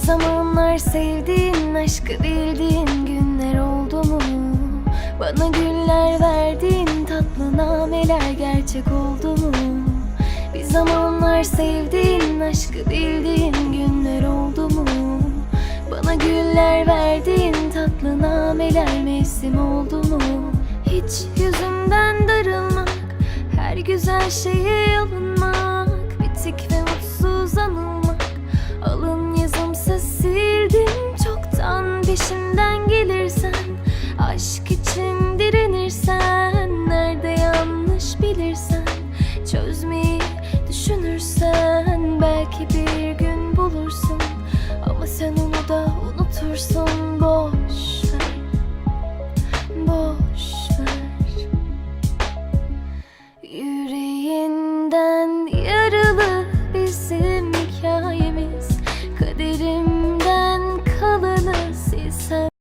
zamanlar sevdiğin, aşkı bildiğin günler oldu mu? Bana güller verdiğin tatlı nameler gerçek oldu mu? Bir zamanlar sevdiğin, aşkı bildiğin günler oldu mu? Bana güller verdiğin tatlı nameler mevsim oldu mu? Hiç yüzünden darılmak, her güzel şeye alınmak, bitik ve mutsuz anılmak, alın yazımsa sildim çoktan. Peşimden gelirsen, aşk için direnirsen, nerede yanlış bilirsen, çözmeyi düşünürsen, belki bir gün bulursun, ama sen onu da unutursun. Boş ver, boş ver. Yüreğinden yaralı bizi